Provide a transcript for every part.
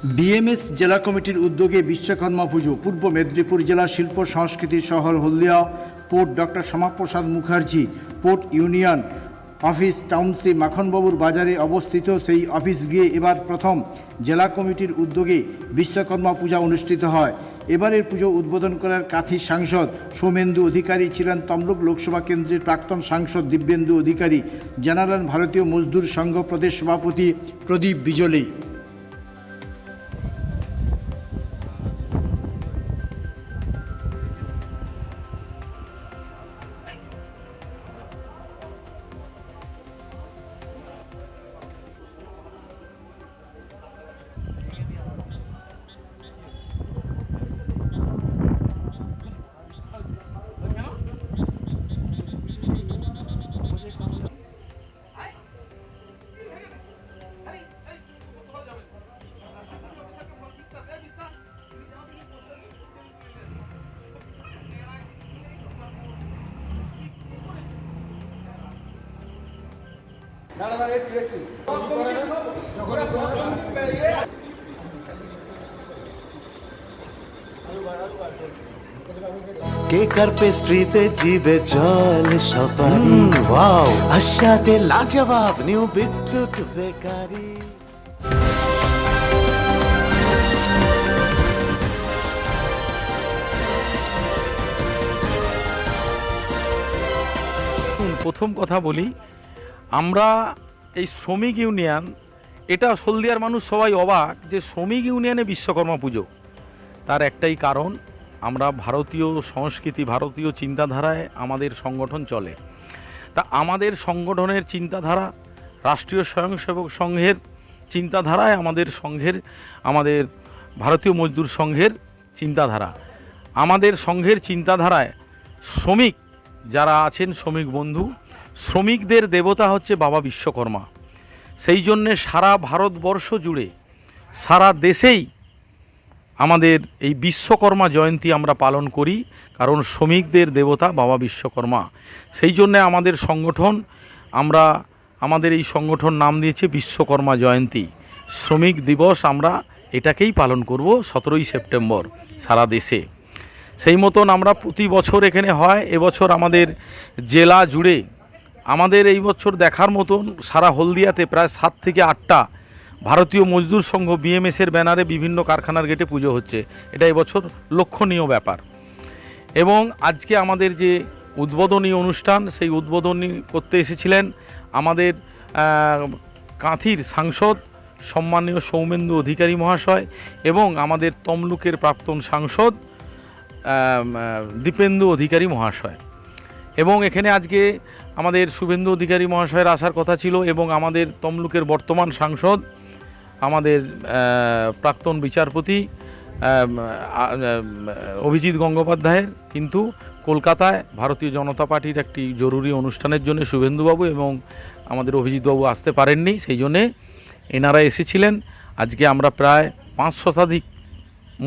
BMS জেলা কমিটির উদ্যোগে বিশ্বকর্মা পুজো। পূর্ব মেদিনীপুর জেলা শিল্প সংস্কৃতি শহর Haldia port doctor Shyamaprasad Mukherjee port union office township মাখনবাবুর বাজারে অবস্থিত সেই অফিস গিয়ে এবার প্রথম জেলা কমিটির উদ্যোগে বিশ্বকর্মা পূজা অনুষ্ঠিত হয়। এবারের পুজো উদ্বোধন করার কাঁথির সাংসদ সৌমেন্দু অধিকারী ছিলেন। তমলুক লোকসভা কেন্দ্রের প্রাক্তন সাংসদ দিব্যেন্দু অধিকারী, জানালেন ভারতীয় মজদুর সংঘ প্রদেশ সভাপতি প্রদীপ বিজলি। কেকার পেস্ট্রিতে জিবে জল সপারি ওয়াও আশাতে লাজবাব নিউ বিদ্যুৎ বেকারি। প্রথম কথা বলি, আমরা এই শ্রমিক ইউনিয়ন, এটা হলদিয়ার মানুষ সবাই অবাক যে শ্রমিক ইউনিয়নে বিশ্বকর্মা পুজো। তার একটাই কারণ, আমরা ভারতীয় সংস্কৃতি, ভারতীয় চিন্তাধারায় আমাদের সংগঠন চলে। তা আমাদের সংগঠনের চিন্তাধারা রাষ্ট্রীয় স্বয়ংসেবক সংঘের চিন্তাধারায়, আমাদের ভারতীয় মজদুর সংঘের চিন্তাধারা, আমাদের সংঘের চিন্তাধারায় শ্রমিক যারা আছেন, শ্রমিক বন্ধু, শ্রমিকদের দেবতা হচ্ছে বাবা বিশ্বকর্মা। সেই জন্যে সারা ভারতবর্ষ জুড়ে, সারা দেশেই আমাদের এই বিশ্বকর্মা জয়ন্তী আমরা পালন করি, কারণ শ্রমিকদের দেবতা বাবা বিশ্বকর্মা। সেই জন্যে আমাদের সংগঠন, আমাদের এই সংগঠন নাম দিয়েছে বিশ্বকর্মা জয়ন্তী। শ্রমিক দিবস আমরা এটাকেই পালন করব 17ই সেপ্টেম্বর সারা দেশে। সেই মতন আমরা প্রতি বছর এখানে হয়। এবছর আমাদের জেলা জুড়ে, আমাদের এই বছর দেখার মতন সারা হলদিয়াতে প্রায় 7 থেকে 8টা ভারতীয় মজদুর সংঘ বিএমএসের ব্যানারে বিভিন্ন কারখানার গেটে পুজো হচ্ছে। এটা এবছর লক্ষণীয় ব্যাপার। এবং আজকে আমাদের যে উদ্বোধনী অনুষ্ঠান, সেই উদ্বোধনী করতে এসেছিলেন আমাদের কাঁথির সাংসদ সম্মানীয় সৌমেন্দু অধিকারী মহাশয় এবং আমাদের তমলুকের প্রাক্তন সাংসদ দীপেন্দু অধিকারী মহাশয়। এবং এখানে আজকে আমাদের শুভেন্দু অধিকারী মহাশয়ের আসার কথা ছিল, এবং আমাদের তমলুকের বর্তমান সাংসদ, আমাদের প্রাক্তন বিচারপতি অভিজিৎ গঙ্গোপাধ্যায়ের, কিন্তু কলকাতায় ভারতীয় জনতা পার্টির একটি জরুরি অনুষ্ঠানের জন্য শুভেন্দুবাবু এবং আমাদের অভিজিৎবাবু আসতে পারেননি। সেই জন্যে এনারা এসেছিলেন। আজকে আমরা প্রায় 5 শতাধিক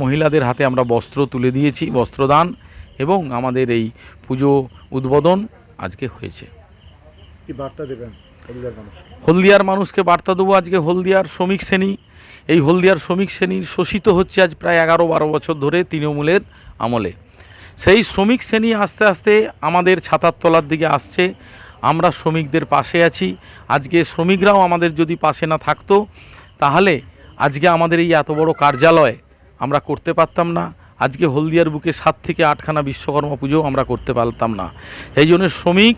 মহিলাদের হাতে আমরা বস্ত্র তুলে দিয়েছি, বস্ত্রদান, এবং আমাদের এই পুজো উদ্বোধন আজকে হয়েছে। কি বার্তা দেবেন হলদিয়ার মানুষকে? বার্তা দেবো, আজকে হলদিয়ার শ্রমিক শ্রেণী, এই হলদিয়ার শ্রমিক শ্রেণীর শোষিত হচ্ছে আজ প্রায় 11-12 বছর ধরে তৃণমূলের আমলে। সেই শ্রমিক শ্রেণী আস্তে আস্তে আমাদের ছাতার তলার দিকে আসছে। আমরা শ্রমিকদের পাশে আছি। আজকে শ্রমিকরাও আমাদের যদি পাশে না থাকতো, তাহলে আজকে আমাদের এই এত বড় কার্যালয় আমরা করতে পারতাম না। আজকে হলদিয়ার বুকে 7 থেকে 8খানা বিশ্বকর্মা পুজো আমরা করতে পারতাম না। এই জন্য শ্রমিক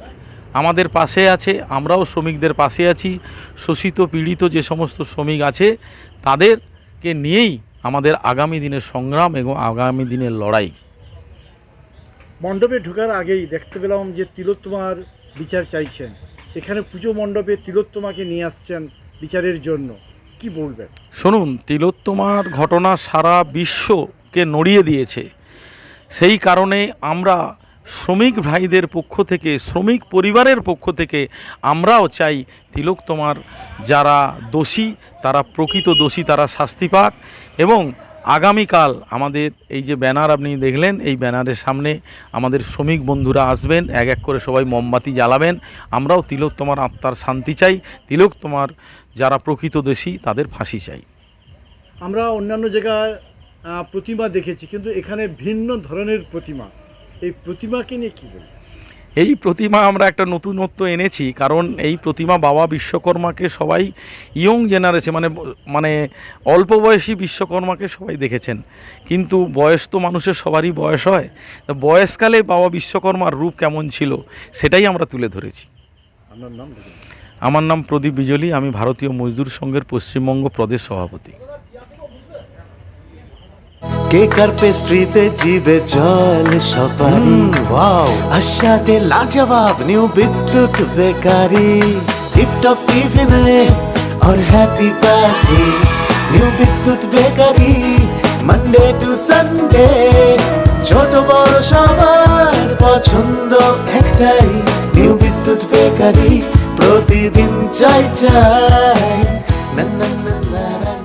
আমাদের পাশে আছে, আমরাও শ্রমিকদের পাশে আছি। শোষিত পীড়িত যে সমস্ত শ্রমিক আছে, তাদেরকে নিয়েই আমাদের আগামী দিনের সংগ্রাম এবং আগামী দিনের লড়াই। মণ্ডপে ঢোকার আগেই দেখতে পেলাম যে তিলোত্তমার বিচার চাইছেন। এখানে পুজো মণ্ডপে তিলোত্তমাকে নিয়ে আসছেন বিচারের জন্য, কি বলবেন? শুনুন, তিলোত্তমার ঘটনা সারা বিশ্বকে নড়িয়ে দিয়েছে। সেই কারণে আমরা শ্রমিক ভাইদের পক্ষ থেকে, শ্রমিক পরিবারের পক্ষ থেকে আমরাও চাই তিলোত্তমার যারা দোষী, তারা প্রকৃত দোষী, তারা শাস্তি পাক। এবং আগামীকাল আমাদের এই যে ব্যানার আপনি দেখলেন, এই ব্যানারের সামনে আমাদের শ্রমিক বন্ধুরা আসবেন, এক এক করে সবাই মোমবাতি জ্বালাবেন। আমরাও তিলোত্তমার আত্মার শান্তি চাই, তিলোত্তমার যারা প্রকৃত দোষী তাদের ফাঁসি চাই। আমরা অন্যান্য জায়গায় প্রতিমা দেখেছি, কিন্তু এখানে ভিন্ন ধরনের প্রতিমা। এই প্রতিমাকে নিয়ে কী বলবেন? এই প্রতিমা আমরা একটা নতুনত্ব এনেছি, কারণ এই প্রতিমা বাবা বিশ্বকর্মাকে সবাই ইয়ং জেনারেশন মানে অল্প বয়সী বিশ্বকর্মাকে সবাই দেখেছেন, কিন্তু বয়স তো মানুষের সবারই বয়স হয়। তো বয়সকালে বাবা বিশ্বকর্মার রূপ কেমন ছিল সেটাই আমরা তুলে ধরেছি। আপনার নাম? আমার নাম প্রদীপ বিজলি, আমি ভারতীয় মজদুর সংঘের পশ্চিমবঙ্গ প্রদেশ সভাপতি। কেক আর পেস্ট্রিতে জিবে জল সপারি, ওয়াও আশাতে লাজবাব নিউ বিদ্যুৎ বেকারি, টিপটপ টিফিনে और हैप्पी पार्टी নিউ বিদ্যুৎ বেকারি, মানডে টু সানডে ছোট বড় সবার পছন্দ একটাই, নিউ বিদ্যুৎ বেকারি প্রতিদিন চাই চাই না না না না।